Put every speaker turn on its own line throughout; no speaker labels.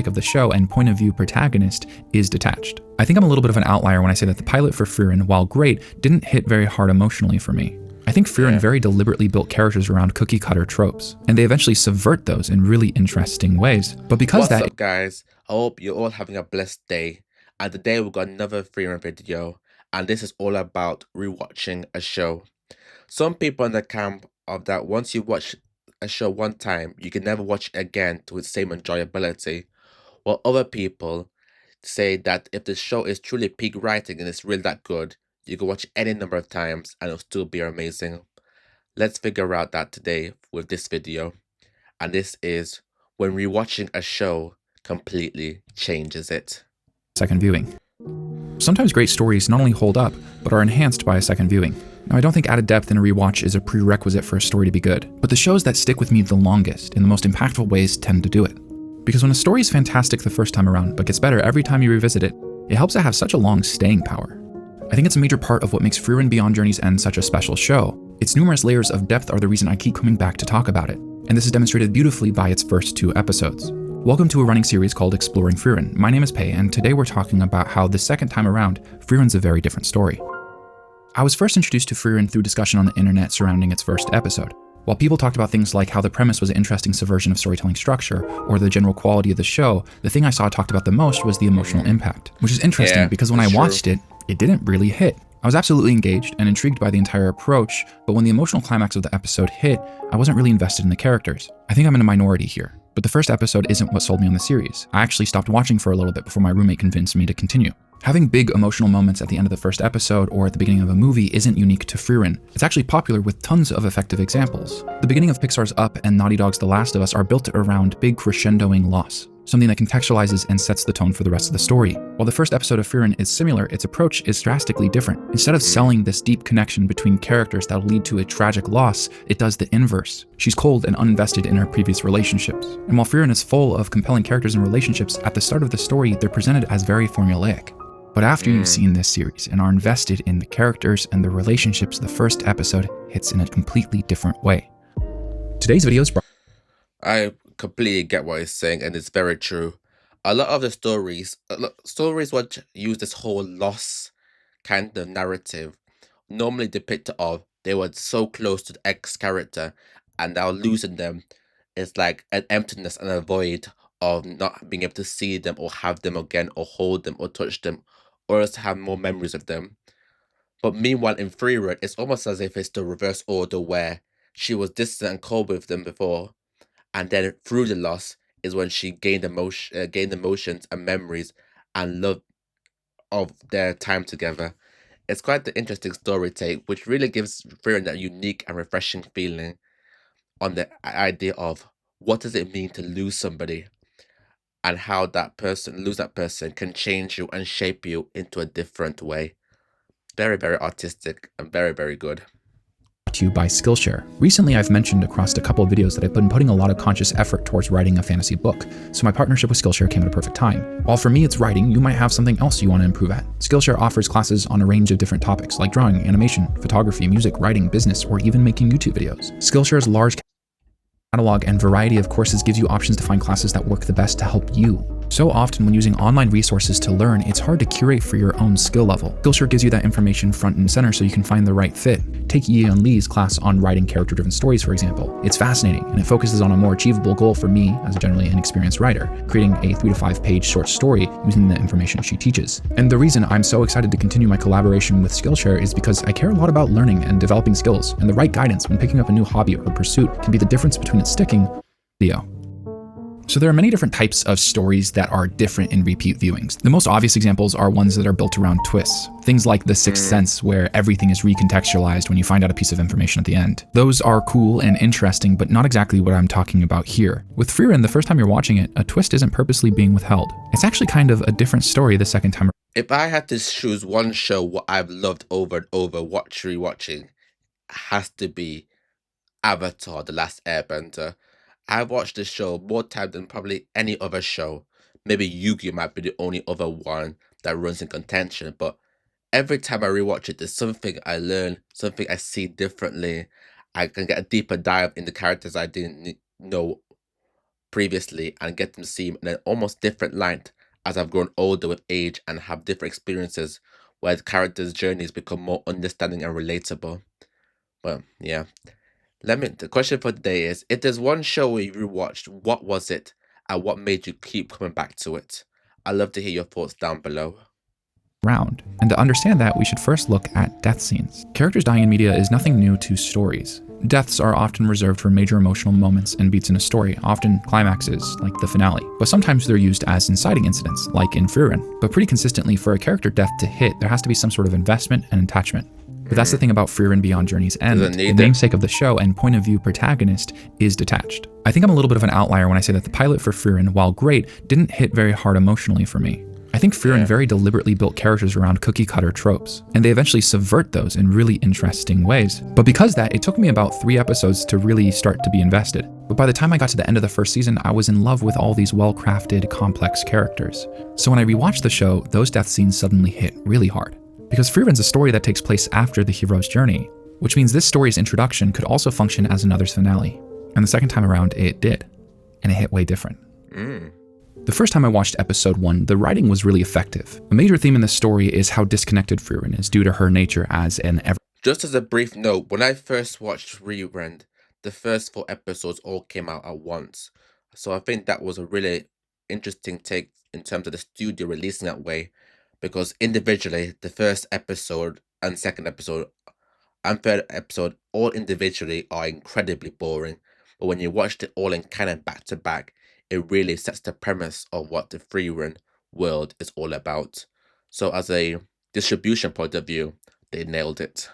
of the show and point of view protagonist is detached. I think I'm a little bit of an outlier when I say that the pilot for Frieren, while great, didn't hit very hard emotionally for me. I think Frieren very deliberately built characters around cookie-cutter tropes, and they eventually subvert those in really interesting ways. But because
What's up, guys? I hope you're all having a blessed day. And today we've got another Frieren video, and this is all about rewatching a show. Some people in the camp of that once you watch a show one time, you can never watch it again to its same enjoyability. While other people say that if the show is truly peak writing and it's really that good, you can watch it any number of times and it'll still be amazing. Let's figure out that today with this video. And this is when rewatching a show completely changes it.
Second viewing. Sometimes great stories not only hold up, but are enhanced by a second viewing. Now, I don't think added depth in a rewatch is a prerequisite for a story to be good, but the shows that stick with me the longest in the most impactful ways tend to do it. Because when a story is fantastic the first time around, but gets better every time you revisit it, it helps it have such a long staying power. I think it's a major part of what makes Frieren Beyond Journey's End such a special show. Its numerous layers of depth are the reason I keep coming back to talk about it, and this is demonstrated beautifully by its first 2 episodes. Welcome to a running series called Exploring Frieren. My name is Pei, and today we're talking about how the second time around, Frieren's a very different story. I was first introduced to Frieren through discussion on the internet surrounding its first episode. While people talked about things like how the premise was an interesting subversion of storytelling structure, or the general quality of the show, the thing I saw talked about the most was the emotional impact. Which is interesting because when I watched it, it didn't really hit. I was absolutely engaged and intrigued by the entire approach, but when the emotional climax of the episode hit, I wasn't really invested in the characters. I think I'm in a minority here, but the first episode isn't what sold me on the series. I actually stopped watching for a little bit before my roommate convinced me to continue. Having big emotional moments at the end of the first episode or at the beginning of a movie isn't unique to Frieren. It's actually popular with tons of effective examples. The beginning of Pixar's Up and Naughty Dog's The Last of Us are built around big crescendoing loss, something that contextualizes and sets the tone for the rest of the story. While the first episode of Frieren is similar, its approach is drastically different. Instead of selling this deep connection between characters that'll lead to a tragic loss, it does the inverse. She's cold and uninvested in her previous relationships. And while Frieren is full of compelling characters and relationships, at the start of the story, they're presented as very formulaic. But after you've seen this series and are invested in the characters and the relationships, the first episode hits in a completely different way. Today's video is
I completely get what he's saying, and it's very true. A lot of the stories which use this whole loss kind of narrative normally depict of they were so close to the ex character, and now losing them is like an emptiness and a void of not being able to see them or have them again or hold them or touch them or else have more memories of them. But meanwhile in Frieren, it's almost as if it's the reverse order where she was distant and cold with them before, and then through the loss is when she gained emotions and memories and love of their time together. It's quite an interesting story take, which really gives Frieren that unique and refreshing feeling on the idea of what does it mean to lose somebody and how lose that person can change you and shape you into a different way. Very, very artistic and very, very good.
To you by Skillshare. Recently, I've mentioned across a couple of videos that I've been putting a lot of conscious effort towards writing a fantasy book, so my partnership with Skillshare came at a perfect time. While for me it's writing, you might have something else you want to improve at. Skillshare offers classes on a range of different topics like drawing, animation, photography, music, writing, business, or even making YouTube videos. Skillshare's large catalog and variety of courses gives you options to find classes that work the best to help you. So often when using online resources to learn, it's hard to curate for your own skill level. Skillshare gives you that information front and center so you can find the right fit. Take Yeon Lee's class on writing character-driven stories, for example. It's fascinating, and it focuses on a more achievable goal for me, as a generally inexperienced writer, creating a 3 to 5 page short story using the information she teaches. And the reason I'm so excited to continue my collaboration with Skillshare is because I care a lot about learning and developing skills, and the right guidance when picking up a new hobby or pursuit can be the difference between it sticking and Leo. So there are many different types of stories that are different in repeat viewings. The most obvious examples are ones that are built around twists. Things like The Sixth Sense, where everything is recontextualized when you find out a piece of information at the end. Those are cool and interesting, but not exactly what I'm talking about here. With Frieren, the first time you're watching it, a twist isn't purposely being withheld. It's actually kind of a different story the second time.
If I had to choose one show what I've loved over and over rewatching, has to be Avatar: The Last Airbender. I've watched this show more times than probably any other show. Maybe Yu-Gi-Oh might be the only other one that runs in contention, but every time I rewatch it, there's something I learn, something I see differently. I can get a deeper dive in the characters I didn't know previously and get them seen in an almost different light as I've grown older with age and have different experiences where the characters' journeys become more understanding and relatable. But yeah, the question for today is: if there's one show you rewatched, what was it, and what made you keep coming back to it? I'd love to hear your thoughts down below.
Around. And to understand that, we should first look at death scenes. Characters dying in media is nothing new to stories. Deaths are often reserved for major emotional moments and beats in a story, often climaxes, like the finale. But sometimes they're used as inciting incidents, like in Frieren. But pretty consistently, for a character death to hit, there has to be some sort of investment and attachment. But that's the thing about Frieren Beyond Journey's End. The namesake of the show and point of view protagonist is detached. I think I'm a little bit of an outlier when I say that the pilot for Frieren, while great, didn't hit very hard emotionally for me. I think Frieren very deliberately built characters around cookie-cutter tropes, and they eventually subvert those in really interesting ways. But because that, it took me about 3 episodes to really start to be invested. But by the time I got to the end of the first season, I was in love with all these well-crafted, complex characters. So when I rewatched the show, those death scenes suddenly hit really hard. Because Frieren's a story that takes place after the hero's journey, which means this story's introduction could also function as another's finale. And the second time around, it did. And it hit way different. The first time I watched episode 1, the writing was really effective. A major theme in the story is how disconnected Frieren is due to her nature as an
Just as a brief note, when I first watched Frieren, the first 4 episodes all came out at once. So I think that was a really interesting take in terms of the studio releasing that way, because individually, the first episode and second episode and third episode all individually are incredibly boring. But when you watched it all in kind of back to back, it really sets the premise of what the Frieren world is all about. So as a distribution point of view, they nailed it.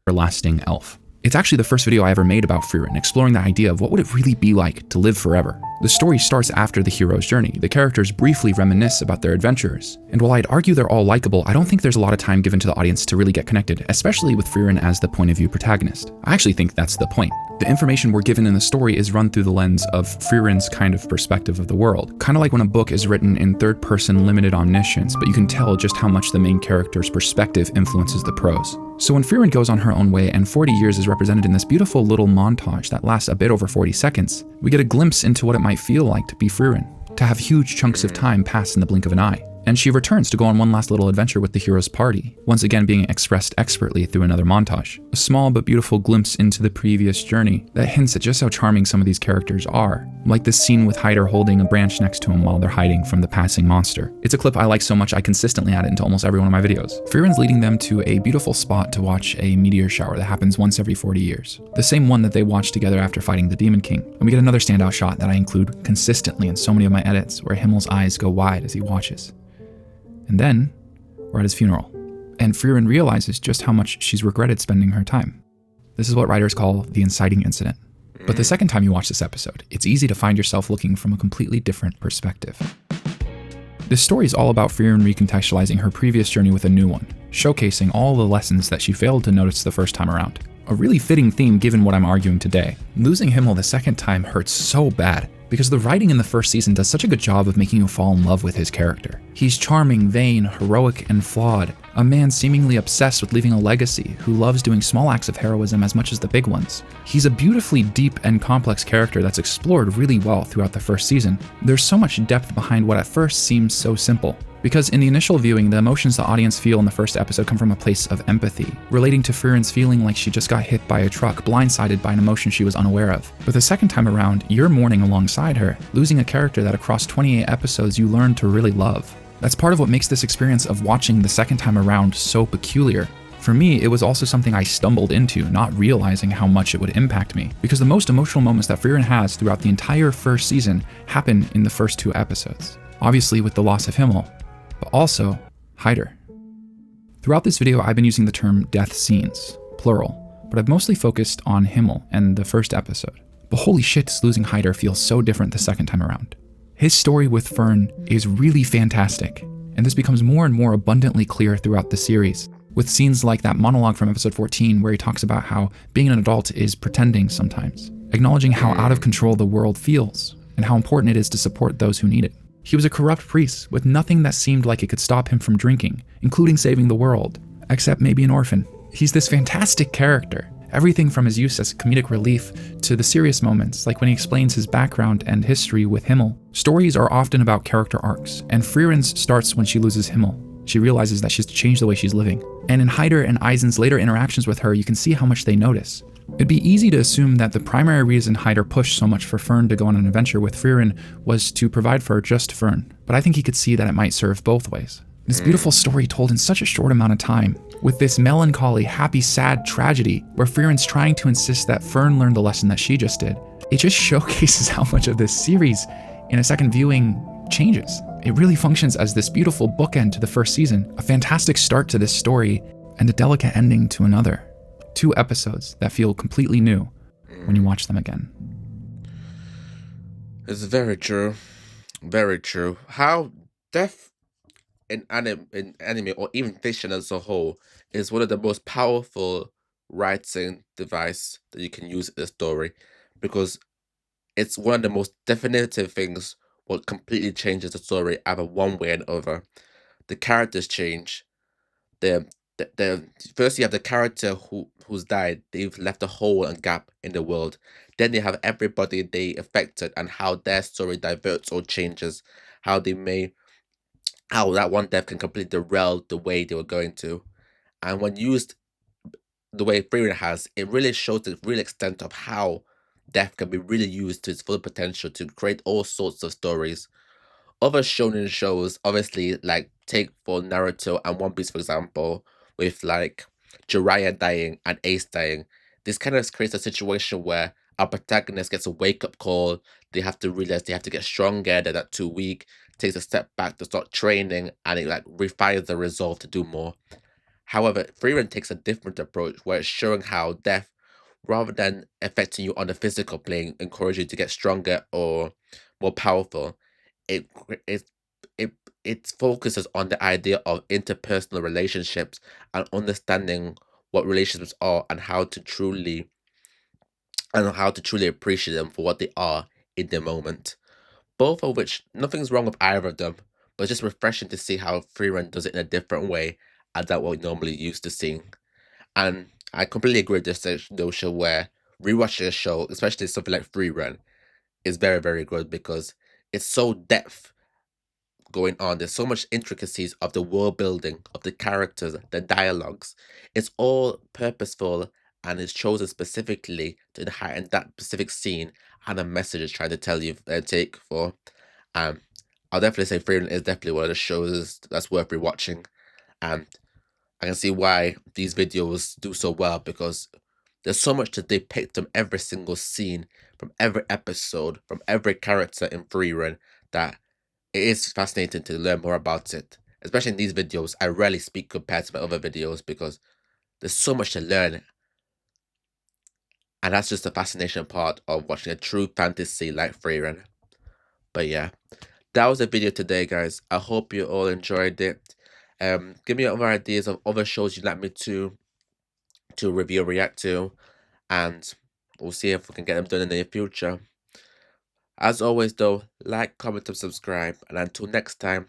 Everlasting elf. It's actually the first video I ever made about Frieren, exploring the idea of what would it really be like to live forever. The story starts after the hero's journey. The characters briefly reminisce about their adventures. And while I'd argue they're all likable, I don't think there's a lot of time given to the audience to really get connected, especially with Frieren as the point of view protagonist. I actually think that's the point. The information we're given in the story is run through the lens of Frieren's kind of perspective of the world. Kind of like when a book is written in third-person limited omniscience, but you can tell just how much the main character's perspective influences the prose. So when Frieren goes on her own way and 40 years is represented in this beautiful little montage that lasts a bit over 40 seconds, we get a glimpse into what it might feel like to be Frieren, to have huge chunks of time pass in the blink of an eye. And she returns to go on one last little adventure with the hero's party, once again being expressed expertly through another montage. A small but beautiful glimpse into the previous journey that hints at just how charming some of these characters are, like this scene with Heiter holding a branch next to him while they're hiding from the passing monster. It's a clip I like so much I consistently add it into almost every one of my videos. Frieren's leading them to a beautiful spot to watch a meteor shower that happens once every 40 years. The same one that they watch together after fighting the Demon King. And we get another standout shot that I include consistently in so many of my edits, where Himmel's eyes go wide as he watches. And then, we're at his funeral, and Frieren realizes just how much she's regretted spending her time. This is what writers call the inciting incident. But the second time you watch this episode, it's easy to find yourself looking from a completely different perspective. This story is all about Frieren recontextualizing her previous journey with a new one, showcasing all the lessons that she failed to notice the first time around. A really fitting theme given what I'm arguing today. Losing Himmel the second time hurts so bad, because the writing in the first season does such a good job of making you fall in love with his character. He's charming, vain, heroic, and flawed. A man seemingly obsessed with leaving a legacy, who loves doing small acts of heroism as much as the big ones. He's a beautifully deep and complex character that's explored really well throughout the first season. There's so much depth behind what at first seems so simple. Because in the initial viewing, the emotions the audience feel in the first episode come from a place of empathy, relating to Frieren's feeling like she just got hit by a truck, blindsided by an emotion she was unaware of. But the second time around, you're mourning alongside her, losing a character that across 28 episodes you learn to really love. That's part of what makes this experience of watching the second time around so peculiar. For me, it was also something I stumbled into, not realizing how much it would impact me, because the most emotional moments that Frieren has throughout the entire first season happen in the first 2 episodes. Obviously with the loss of Himmel, but also Heiter. Throughout this video, I've been using the term death scenes, plural, but I've mostly focused on Himmel and the first episode. But holy shit, losing Heiter feels so different the second time around. His story with Fern is really fantastic, and this becomes more and more abundantly clear throughout the series, with scenes like that monologue from episode 14 where he talks about how being an adult is pretending sometimes, acknowledging how out of control the world feels, and how important it is to support those who need it. He was a corrupt priest with nothing that seemed like it could stop him from drinking, including saving the world, except maybe an orphan. He's this fantastic character, Everything from his use as comedic relief to the serious moments, like when he explains his background and history with Himmel. Stories are often about character arcs, and Frieren's starts when she loses Himmel. She realizes that she has to change the way she's living. And in Heiter and Eisen's later interactions with her, you can see how much they notice. It'd be easy to assume that the primary reason Heiter pushed so much for Fern to go on an adventure with Frieren was to provide for just Fern, but I think he could see that it might serve both ways. This beautiful story told in such a short amount of time, with this melancholy, happy, sad tragedy where Frieren's trying to insist that Fern learn the lesson that she just did. It just showcases how much of this series in a second viewing changes. It really functions as this beautiful bookend to the first season, a fantastic start to this story, and a delicate ending to another. 2 episodes that feel completely new when you watch them again.
It's very true. Very true. How death in anime or even fiction as a whole is one of the most powerful writing device that you can use in a story, because it's one of the most definitive things what completely changes the story either one way or another. The characters change. The first you have the character who's died. They've left a hole and gap in the world. Then you have everybody they affected and how their story diverts or changes. How that one death can completely derail the way they were going to. And when used the way Frieren has, it really shows the real extent of how death can be really used to its full potential to create all sorts of stories. Other shonen shows, obviously, like take for Naruto and One Piece, for example, with like Jiraiya dying and Ace dying. This kind of creates a situation where our protagonist gets a wake up call. They have to realize they have to get stronger. They're not too weak. Takes a step back to start training, and it like refines the resolve to do more. However, Frieren takes a different approach where it's showing how death, rather than affecting you on the physical plane, encourages you to get stronger or more powerful. It cr- it it it focuses on the idea of interpersonal relationships and understanding what relationships are and how to truly appreciate them for what they are in the moment. Both of which nothing's wrong with either of them, but it's just refreshing to see how Frieren does it in a different way and that what we normally used to seeing. And I completely agree with this notion where rewatching a show, especially something like Frieren, is very, very good because it's so depth going on. There's so much intricacies of the world building, of the characters, the dialogues. It's all purposeful and it's chosen specifically to heighten that specific scene and a message it's trying to tell you take for. Um, I'll definitely say Frieren is definitely one of the shows that's worth rewatching. And I can see why these videos do so well because there's so much to depict from every single scene, from every episode, from every character in Frieren that it is fascinating to learn more about it. Especially in these videos, I rarely speak compared to my other videos because there's so much to learn. And that's just the fascination part of watching a true fantasy like Frieren. But yeah, that was the video today, guys. I hope you all enjoyed it. Give me other ideas of other shows you'd like me to review or react to, and we'll see if we can get them done in the near future. As always, though, like, comment, and subscribe. And until next time,